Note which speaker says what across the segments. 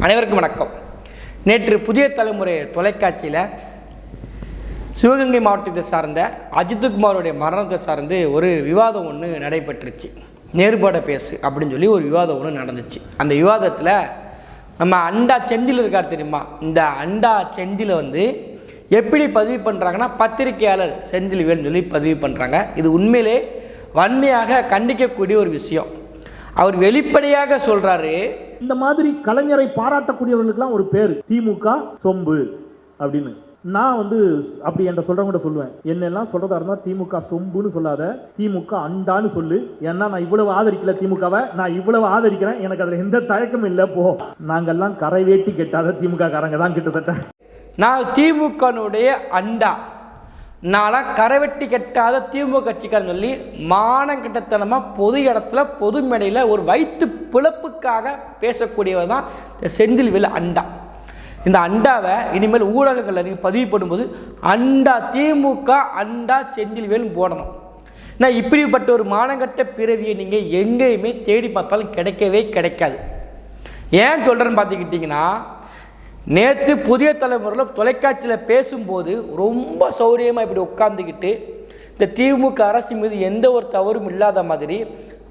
Speaker 1: அனைவருக்கும் வணக்கம். நேற்று புதிய தலைமுறை தொலைக்காட்சியில் சிவகங்கை மாவட்டத்தை சார்ந்த அஜித்குமாரோடைய மரணத்தை சார்ந்து ஒரு விவாதம் ஒன்று நடைபெற்றுச்சு. நேர்பட பேசு அப்படின்னு சொல்லி ஒரு விவாதம் ஒன்று நடந்துச்சு. அந்த விவாதத்தில் நம்ம அண்டா செந்தில் இருக்கார் தெரியுமா, இந்த அண்டா செந்தில் எப்படி பதிவு பண்ணுறாங்கன்னா, பத்திரிகையாளர் செந்தில்வேல்னு சொல்லி பதிவு பண்ணுறாங்க. இது உண்மையிலே வன்மையாக கண்டிக்கக்கூடிய ஒரு விஷயம். அவர் வெளிப்படையாக சொல்கிறாரு,
Speaker 2: இந்த மாதிரி கலைஞரை பாராட்டக்கூடியவர்களுக்கெல்லாம் ஒரு பேர் திமுக சொம்பு அப்படின்னு. நான் அப்படி என்ற சொல்றவங்க சொல்லுவேன், என்னெல்லாம் சொல்றதா இருந்தா திமுக சொம்புன்னு சொல்லாத, திமுக அண்டான்னு சொல்லு. ஏன்னா நான் இவ்வளவு ஆதரிக்கல திமுகவை, நான் இவ்வளவு ஆதரிக்கிறேன், எனக்கு அதுல எந்த தயக்கமும் இல்லை. போ, நாங்கெல்லாம் கரை வேட்டி கெட்டாத திமுக காரங்க தான் கிட்டத்தட்ட.
Speaker 1: நான் திமுகனுடைய அண்டா, நான்லாம் கரைவெட்டி கெட்டாத திமுக கட்சிக்காரன் சொல்லி மானங்கிட்டத்தனமாக பொது இடத்துல பொது மேடையில் ஒரு வயிற்று பிழப்புக்காக பேசக்கூடியவர் தான் செந்தில்வேல் அண்டா. இந்த அண்டாவை இனிமேல் ஊடகங்களில் நீங்கள் பதிவு பண்ணும்போது அண்டா திமுக அண்டா செந்தில்வேல் போடணும். நான் இப்படிப்பட்ட ஒரு மானங்கட்ட பிறவியை நீங்கள் எங்கேயுமே தேடி பார்த்தாலும் கிடைக்கவே கிடைக்காது. ஏன் சொல்கிறேன்னு பார்த்துக்கிட்டிங்கன்னா, நேற்று புதிய தலைமுறையில் தொலைக்காட்சியில் பேசும்போது ரொம்ப சௌரியமாக இப்படி உட்காந்துக்கிட்டு இந்த திமுக அரசு மீது எந்த ஒரு தவறும் இல்லாத மாதிரி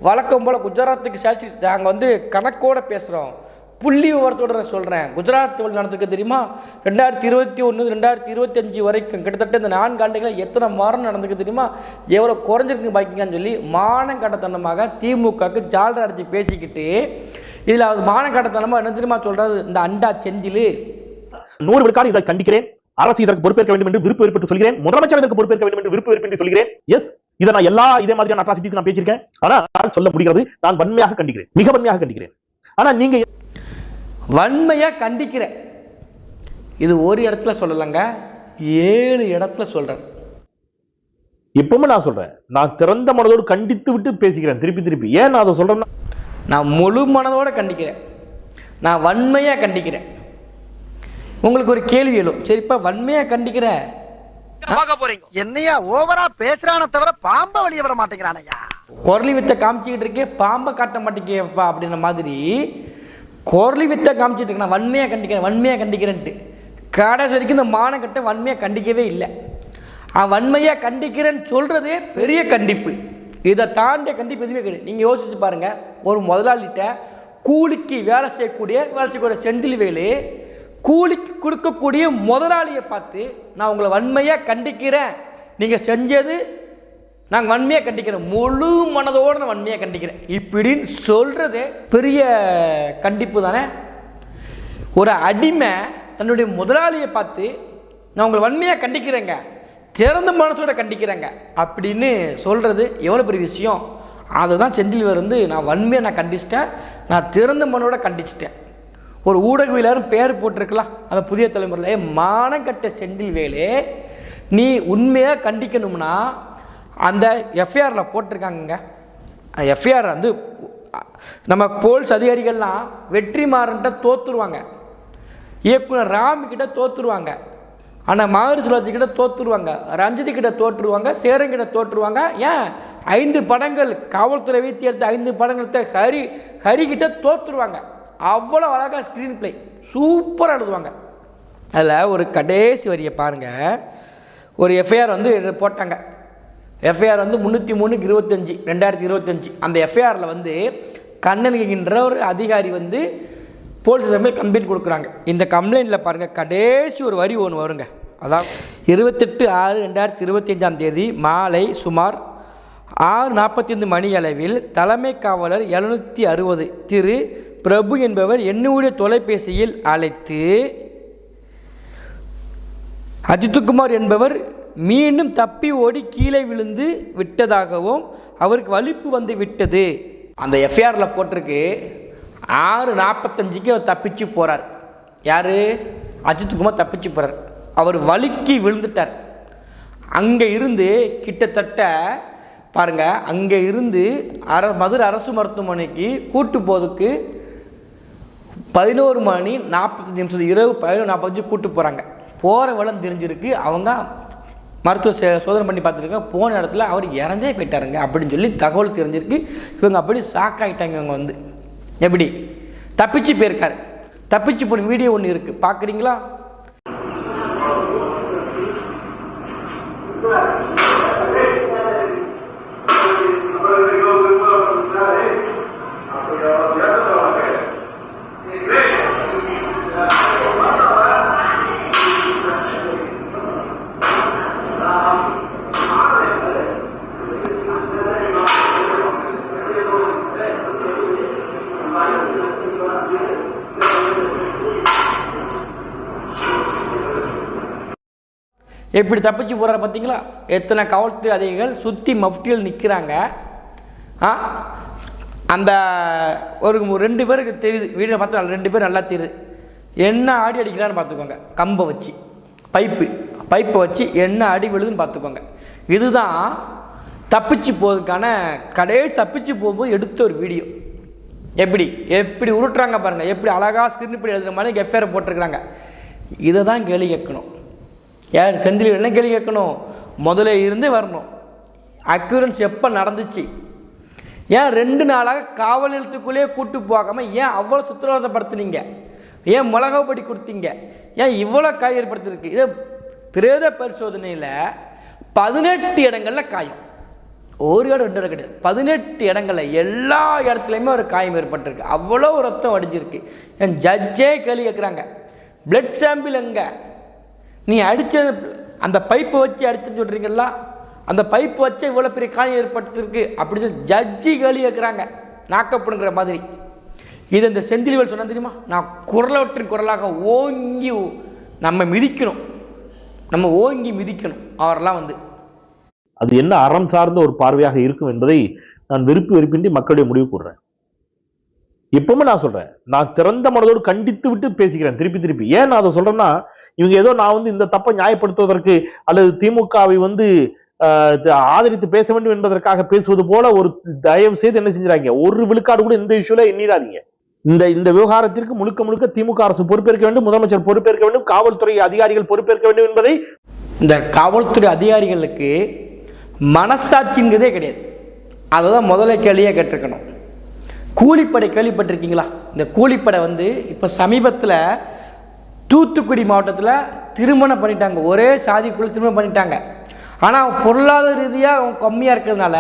Speaker 1: வழக்கம் போல் குஜராத்துக்கு சாட்சி நாங்கள் கணக்கோடு பேசுகிறோம், புள்ளி விவரத்தோடு நான் சொல்கிறேன். குஜராத் நடந்திருக்கு தெரியுமா, 2021 2025 வரைக்கும் கிட்டத்தட்ட இந்த 4 ஆண்டுகளில் எத்தனை மரணம் நடந்திருக்கு தெரியுமா, எவ்வளோ குறைஞ்சிருக்கு பாக்கிங்கன்னு சொல்லி மானங்கட்டத்தனமாக திமுகவுக்கு ஜாலரை அடித்து பேசிக்கிட்டு, இதில் அவர் மானங்கட்டத்தனமாக என்ன தெரியுமா சொல்கிறது, இந்த அண்டா செந்தில்
Speaker 2: 100 விழுக்காடு இதை கண்டிக்கிறேன். அரசு இதற்கு பொறுப்பேற்க வேண்டும் என்று விருப்ப வெறுப்பு சொல்கிறேன். முதலமைச்சர் இதற்கு பொறுப்பேற்க வேண்டும் என்று விருப்ப வெறுப்பு சொல்கிறேன். எஸ், இதை நான் இதே மாதிரியான அட்ராசிட்டிஸ் நான் பேசியிருக்கேன். ஆனால் சொல்ல முடிகிறது, நான் வன்மையாக கண்டிக்கிறேன், மிக வன்மையாக கண்டிக்கிறேன். ஆனா நீங்க
Speaker 1: வன்மையாக கண்டிக்கிற இது ஒரு இடத்துல சொல்லலைங்க, 7 இடத்துல சொல்கிறேன்.
Speaker 2: இப்பவுமே நான் சொல்றேன், நான் திறந்த மனதோடு கண்டித்து விட்டு பேசிக்கிறேன் திருப்பி. ஏன் நான் அதை சொல்றேன்னா,
Speaker 1: நான் முழு மனதோடு கண்டிக்கிறேன், நான் வன்மையாக கண்டிக்கிறேன். உங்களுக்கு ஒரு கேள்வி எழும், சரிப்பா வன்மையாக கண்டிக்கிற
Speaker 3: என்னையா ஓவரா பேசுறான தவிர பாம்பை வெளியே விட மாட்டேங்கிறானையா,
Speaker 1: குரலி வித்தை காமிச்சிக்கிட்டு இருக்கே பாம்பை காட்ட மாட்டேங்கப்பா அப்படின்ற மாதிரி குரலி வித்தை காமிச்சிட்டு இருக்கு. நான் வன்மையாக கண்டிக்கிறேன்ட்டு கடைசி வரைக்கும் இந்த மானக்கட்டை வன்மையாக கண்டிக்கவே இல்லை. வன்மையாக கண்டிக்கிறேன்னு சொல்கிறதே பெரிய கண்டிப்பு. இதை தாண்டிய கண்டிப்பு எதுவுமே கிடையாது. நீங்கள் யோசிச்சு பாருங்கள், ஒரு முதலாளிகிட்ட கூலிக்கு வேலை செய்யக்கூடிய செந்தில்வேலு கூலிக்கு கொடுக்கக்கூடிய முதலாளியை பார்த்து நான் உங்களை வன்மையாக கண்டிக்கிறேன், நீங்கள் செஞ்சது நாங்கள் வன்மையாக கண்டிக்கிறேன், முழு மனதோடு நான் வன்மையாக கண்டிக்கிறேன் இப்படின்னு சொல்கிறதே பெரிய கண்டிப்பு தானே. ஒரு அடிமை தன்னுடைய முதலாளியை பார்த்து நான் உங்களை வன்மையாக கண்டிக்கிறேங்க, திறந்த மனசோட கண்டிக்கிறேங்க அப்படின்னு சொல்கிறது எவ்வளோ பெரிய விஷயம். அதை தான் செந்தில்வேல் நான் வன்மையாக நான் கண்டிச்சிட்டேன், நான் திறந்த மனோட கண்டிச்சிட்டேன். ஒரு ஊடகவியலாரும் பேர் போட்டிருக்கலாம் அந்த புதிய தலைமுறையில், மானங்கட்ட செந்தில்வேலே நீ உண்மையாக கண்டிக்கணும்னா அந்த எஃப்ஐஆரில் போட்டிருக்காங்க. அந்த எஃப்ஐஆர் நம்ம போலீஸ் அதிகாரிகள்லாம் வெற்றிமாறன்ட்ட தோற்றுருவாங்க, இயக்குனர் ராமிக்கிட்ட தோற்றுருவாங்க, ஆனால் மகரி சுழற்சிக்கிட்ட தோற்றுருவாங்க, ரஞ்சிதிக்கிட்ட தோற்றுருவாங்க, சேரங்கிட்ட தோற்றுருவாங்க. ஏன் 5 படங்கள் காவல்துறை வைத்து எடுத்த 5 படங்கள் ஹரிக்கிட்ட தோற்றுருவாங்க. அவ்வளோ அழகாக ஸ்க்ரீன் பிளே சூப்பராக எழுதுவாங்க. அதில் ஒரு கடைசி வரியை பாருங்கள். ஒரு எஃப்ஐஆர் போட்டாங்க. எஃப்ஐஆர் 303/25 2025. அந்த எஃப்ஐஆரில் கண்ணன்கின்ற ஒரு அதிகாரி போலீஸ் சமையல் கம்ப்ளைண்ட் கொடுக்குறாங்க. இந்த கம்ப்ளைண்ட்டில் பாருங்கள், கடைசி ஒரு வரி ஒன்று வருங்க. அதாவது 28/6/2025 மாலை சுமார் 6:45 மணி அளவில் தலைமை காவலர் 760 திரு பிரபு என்பவர் என்னுடைய தொலைபேசியில் அழைத்து அஜித்குமார் என்பவர் மீண்டும் தப்பி ஓடி கீழே விழுந்து விட்டதாகவும் அவருக்கு வலிப்பு விட்டது. அந்த எஃப்ஐஆரில் போட்டிருக்கு 6:45 அவர் தப்பிச்சு போகிறார். யார்? அஜித்குமார் தப்பிச்சு போகிறார். அவர் வலிக்கு விழுந்துட்டார். அங்கே இருந்து கிட்டத்தட்ட பாருங்கள், அங்கே இருந்து மதுரை அரசு மருத்துவமனைக்கு கூட்டு போதுக்கு 11:45 இரவு 11:45 கூட்டு போகிறாங்க. போகிற வளம் தெரிஞ்சிருக்கு. அவங்க மருத்துவ சோதனை பண்ணி பார்த்துருக்காங்க. போன இடத்துல அவர் இறந்தே போயிட்டாருங்க அப்படின்னு சொல்லி தகவல் தெரிஞ்சிருக்கு. இவங்க அப்படி ஷாக் ஆகிட்டாங்க. இவங்க எப்படி தப்பிச்சு போயிருக்கார். தப்பிச்சு போன வீடியோ ஒன்று இருக்குது, பார்க்குறீங்களா? எப்படி தப்பிச்சு போகிறார் பார்த்தீங்களா? எத்தனை காவல்துறை அதிகாரிகள் சுற்றி மஃப்டியில் நிற்கிறாங்க. அந்த ஒரு 2 பேருக்கு தெரியுது, வீடியோ பார்த்தா 2 பேர் நல்லா தெரியுது. என்ன அடி அடிக்கிறான்னு பார்த்துக்கோங்க. கம்பை வச்சு பைப்பை வச்சு என்ன அடி விழுதுன்னு பார்த்துக்கோங்க. இதுதான் தப்பிச்சு போகிறதுக்கான கடைசி தப்பிச்சு போகும்போது எடுத்த ஒரு வீடியோ. எப்படி உருட்டுறாங்க பாருங்கள், எப்படி அழகாக ஸ்கிரீன் பண்ணி எழுதுகிற மாதிரி எஃப்ஐஆர் போட்டிருக்கிறாங்க. இதை தான் கேள்வி கேட்கணும். யார் செந்தில் என்ன கேள்வி கேட்கணும்? முதல்ல இருந்து வரணும். அக்யூரன்ஸ் எப்போ நடந்துச்சு? ஏன் 2 நாளாக காவல் நிலையத்துக்குள்ளேயே கூட்டு போகாமல் ஏன் அவ்வளோ சுத்தரவாதப்படுத்துனீங்க? ஏன் மிளகாப்படி கொடுத்தீங்க? ஏன் இவ்வளோ காயம் ஏற்படுத்திருக்கு? இதை பிரேத பரிசோதனையில் 18 இடங்களில் காயம், ஒரு இடம் 2 இடம் கிடையாது, 18 இடங்களில் எல்லா இடத்துலையுமே ஒரு காயம் ஏற்பட்டிருக்கு. அவ்வளோ ரத்தம் வடிஞ்சிருக்கு. என் ஜட்ஜே கேள்வி கேட்குறாங்க, பிளட் சாம்பிள் எங்கே? நீ அடித்த அந்த பைப்பை வச்சு அடிச்சுன்னு சொல்கிறீங்களா? அந்த பைப்பு வச்சு இவ்வளோ பெரிய காயம் ஏற்படுத்திருக்கு அப்படின்னு சொல்லி ஜட்ஜி கேள்வி கேட்குறாங்க, நாக்கப்படுங்கிற மாதிரி. இது இந்த செந்தில்வேல் சொன்னால் தெரியுமா? நான் குரலவற்றின் குரலாக ஓங்கி நம்ம ஓங்கி மிதிக்கணும் அவரெல்லாம் வந்து.
Speaker 2: அது என்ன அறம் சார்ந்த ஒரு பார்வையாக இருக்கும் என்பதை நான் வெறுப்பின்றி மக்களுடைய முடிவு கூறுறேன். எப்பவுமே நான் சொல்றேன், நான் திறந்த மனதோடு கண்டித்து விட்டு பேசிக்கிறேன் திருப்பி. ஏன் நான் அதை சொல்றேன்னா, இவங்க ஏதோ நான் வந்து இந்த தப்பை நியாயப்படுத்துவதற்கு அல்லது திமுகவை வந்து ஆதரித்து பேச வேண்டும் என்பதற்காக பேசுவது போல ஒரு தயவு செய்து என்ன செஞ்சாங்க, ஒரு விழுக்காடு கூட இந்த இஷ்யூல எண்ணிடாதீங்க. இந்த விவகாரத்திற்கு முழுக்க திமுக அரசு பொறுப்பேற்க வேண்டும், முதலமைச்சர் பொறுப்பேற்க வேண்டும், காவல்துறை அதிகாரிகள் பொறுப்பேற்க வேண்டும் என்பதை.
Speaker 1: இந்த காவல்துறை அதிகாரிகளுக்கு மனசாட்சிங்கிறதே கிடையாது. அதை தான் முதல்ல கேள்வியாக கேட்டிருக்கணும். கூலிப்படை கேள்விப்பட்டிருக்கீங்களா? இந்த கூலிப்படை வந்து இப்போ சமீபத்தில் தூத்துக்குடி மாவட்டத்தில் திருமணம் பண்ணிட்டாங்க, ஒரே சாதிக்குள்ளே திருமணம் பண்ணிட்டாங்க. ஆனால் பொருளாதார ரீதியாக அவங்க கம்மியாக இருக்கிறதுனால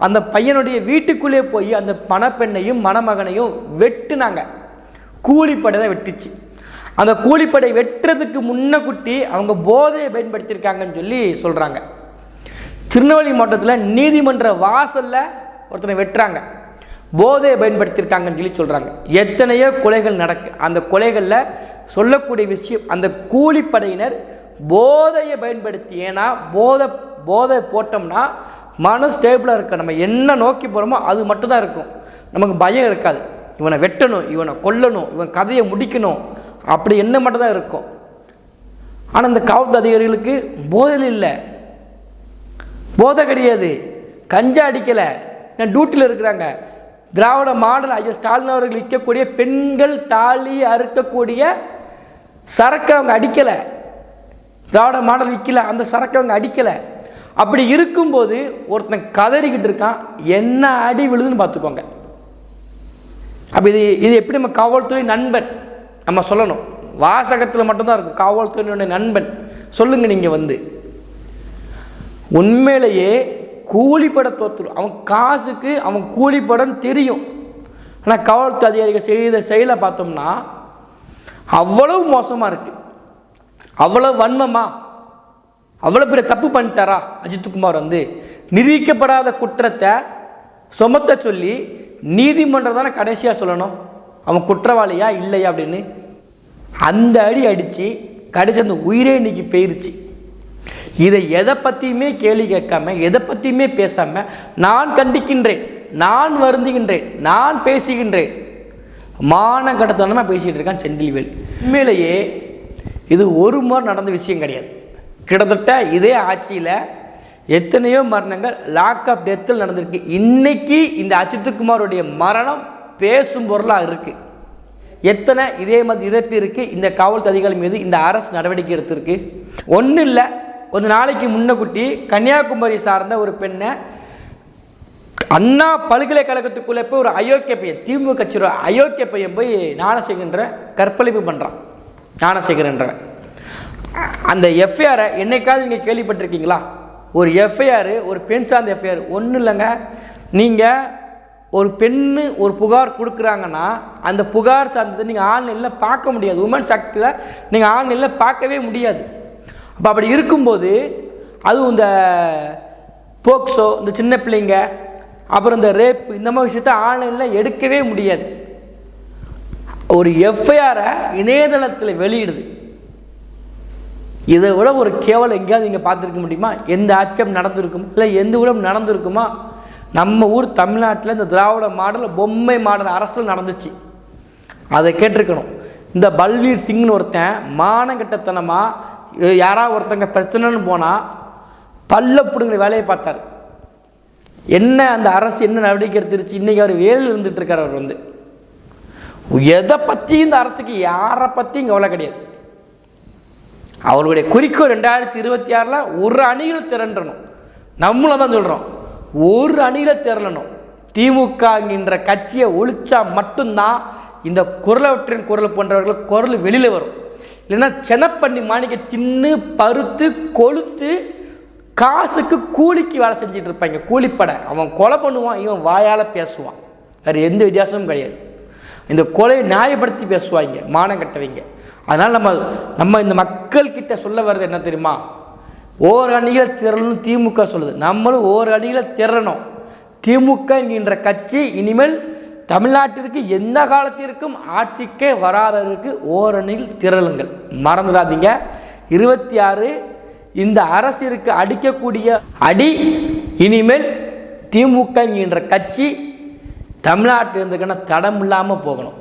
Speaker 1: அந்த பையனுடைய வீட்டுக்குள்ளே போய் அந்த மணப்பெண்ணையும் மணமகனையும் வெட்டுனாங்க. கூலிப்படை தான் வெட்டுச்சு. அந்த கூலிப்படை வெட்டுறதுக்கு முன்னக்குட்டி அவங்க போதையை பயன்படுத்தியிருக்காங்கன்னு சொல்லி சொல்கிறாங்க. திருநெல்வேலி மாவட்டத்தில் நீதிமன்ற வாசலில் ஒருத்தனை வெட்டுறாங்க, போதையை பயன்படுத்தியிருக்காங்கன்னு சொல்லி சொல்கிறாங்க. எத்தனையோ கொலைகள் நடக்கு. அந்த கொலைகளில் சொல்லக்கூடிய விஷயம், அந்த கூலிப்படையினர் போதையை பயன்படுத்தி, ஏன்னா போதை போட்டோம்னா மன ஸ்டேபிளாக இருக்கும். நம்ம என்ன நோக்கி போகிறோமோ அது மட்டும்தான் இருக்கும், நமக்கு பயம் இருக்காது. இவனை வெட்டணும், இவனை கொல்லணும், இவன் கதையை முடிக்கணும், அப்படி என்ன மட்டும்தான் இருக்கும். ஆனால் இந்த காவல்துறை அதிகாரிகளுக்கு போதையில் இல்லை, போதை கிடையாது, கஞ்சா அடிக்கலை, டியூட்டியில் இருக்கிறாங்க. திராவிட மாடல் ஐயா ஸ்டாலின் அவர்கள் விற்கக்கூடிய பெண்கள் தாலி அறுக்கக்கூடிய சரக்கு அவங்க அடிக்கலை, திராவிட மாடல் விற்கல, அந்த சரக்கு அவங்க அடிக்கலை. அப்படி இருக்கும்போது ஒருத்தன் கதறிக்கிட்டு இருக்கான், என்ன அடி விழுதுன்னு பார்த்துக்கோங்க. அப்போ இது எப்படி நம்ம காவல்துறை நண்பன் நம்ம சொல்லணும்? வாசகத்தில் மட்டும்தான் இருக்கும் காவல்துறையினுடைய நண்பன். சொல்லுங்கள் நீங்கள் வந்து. உண்மையிலேயே கூலிப்பட தோற்றுரும். அவன் காசுக்கு அவன் கூலிப்படம் தெரியும். ஆனால் காவல்துறை அதிகாரிகள் செய்த செயலை பார்த்தோம்னா அவ்வளவு மோசமாக இருக்குது, அவ்வளோ வன்மமா, அவ்வளோ பெரிய தப்பு பண்ணிட்டாரா அஜித்குமார் வந்து. நிரூபிக்கப்படாத குற்றத்தை சுமத்த சொல்லி நீதிமன்றம் தானே கடைசியாக சொல்லணும் அவன் குற்றவாளியா இல்லையா அப்படின்னு. அந்த அடி அடித்து கடைசி அந்த உயிரே இன்னைக்கு போயிருச்சு. இதை எதை பற்றியுமே கேள்வி கேட்காம, எதை பற்றியுமே பேசாமல் நான் கண்டிக்கின்றேன், நான் வருந்துகின்றேன், நான் பேசுகின்றேன், மானக்கடத்தனமாக பேசிகிட்டு இருக்கான் செந்தில்வேல். உண்மையிலேயே இது ஒரு முறை நடந்த விஷயம் கிடையாது. கிட்டத்தட்ட இதே ஆட்சியில் எத்தனையோ மரணங்கள் லாக்அப் டெத்தில் நடந்திருக்கு. இன்னைக்கு இந்த அஜித்குமாருடைய மரணம் பேசும் பொருளாக இருக்குது. எத்தனை இதே மாதிரி இறப்பு இருக்குது இந்த காவல்துறை அதிகாரி மீது இந்த அரசு நடவடிக்கை எடுத்திருக்கு. ஒன்றும் இல்லை, கொஞ்ச நாளைக்கு முன்னக்குட்டி கன்னியாகுமரி சார்ந்த ஒரு பெண்ணை அண்ணா பல்கலைக்கழகத்துக்குள்ளே போய் ஒரு அயோக்கிய பையன், திமுக கட்சியோட அயோக்கிய பையன் போய் ஞானசேகரன்ற கற்பழிப்பு பண்ணுறான். ஞானசேகரன்றவன் அந்த எஃப்ஐஆரை என்னைக்காவது நீங்கள் கேள்விப்பட்டிருக்கீங்களா? ஒரு எஃப்ஐஆர், ஒரு பெண் சார்ந்த எஃப்ஐஆர் ஒன்றும் இல்லைங்க. நீங்கள் ஒரு பெண்ணு ஒரு புகார் கொடுக்குறாங்கன்னா அந்த புகார் சார்ந்ததை நீங்கள் ஆன்லைனில் பார்க்க முடியாது. உமன்ஸ் ஆக்டில் நீங்கள் ஆன்லைனில் பார்க்கவே முடியாது. அப்போ அப்படி இருக்கும்போது அதுவும் இந்த போக்சோ, இந்த சின்ன பிள்ளைங்க, அப்புறம் இந்த ரேப், இந்த மாதிரி விஷயத்த ஆன்லைனில் எடுக்கவே முடியாது. ஒரு எஃப்ஐஆரை இணையதளத்தில் வெளியிடுது. இதை விட ஒரு கேவலம் எங்கேயாவது நீங்கள் பார்த்துருக்க முடியுமா? எந்த ஆட்சியம் நடந்திருக்குமா? இல்லை எந்த ஊரம் நடந்திருக்குமா? நம்ம ஊர் தமிழ்நாட்டில் இந்த திராவிட மாடல், பொம்மை மாடல் அரசியல் நடந்துச்சு. அதை கேட்டிருக்கணும். இந்த பல்வீர் சிங்னு ஒருத்தன் மானங்கட்டத்தனமாக யாராவது ஒருத்தங்க பிரச்சனைன்னு போனால் பல்ல பிடுங்கிற வேலையை பார்த்தார். என்ன அந்த அரசு என்ன நடவடிக்கை எடுத்துருச்சு? இன்றைக்கி அவர் வேலையில் இருந்துகிட்டு இருக்கார். அவர் வந்து எதை பற்றி இந்த அரசுக்கு யாரை பற்றியும் கவலை கிடையாது. அவருடைய குறிக்கோள் 2026 ஒரு அணியில் திரண்டணும். நம்மளும் தான் சொல்கிறோம், ஒரு அணியில் திரளணும். திமுகங்கிற கட்சியை ஒழிச்சா மட்டும்தான் இந்த குரலவற்றின் குரல் போன்றவர்கள் குரல் வெளியில் வரும். இல்லைன்னா செனப்பண்ணி மாணிக்க தின்னு பருத்து கொளுத்து காசுக்கு கூலிக்கு வேலை செஞ்சுட்டு இருப்பாங்க. கூலிப்படை. அவன் கொலை பண்ணுவான், இவன் வாயால் பேசுவான். வேறு எந்த வித்தியாசமும் கிடையாது. இந்த கொலையை நியாயப்படுத்தி பேசுவாங்க மானம் கட்டவங்க. அதனால் நம்ம இந்த மக்கள்கிட்ட சொல்ல வர்றது என்ன தெரியுமா? ஓர் அணியில் திரளணும் திமுக சொல்லுது. நம்மளும் ஓர் அணியில் திரளணும். திமுக என்கின்ற கட்சி இனிமேல் தமிழ்நாட்டிற்கு எந்த காலத்திற்கும் ஆட்சிக்கே வராதவருக்கு ஓரணியில் திரளுங்கள். மறந்துடாதீங்க. 26 இந்த அரசிற்கு அடிக்கக்கூடிய அடி இனிமேல் திமுக என்கின்ற கட்சி தமிழ்நாட்டில் இருந்துக்கான தடம் இல்லாமல் போகணும்.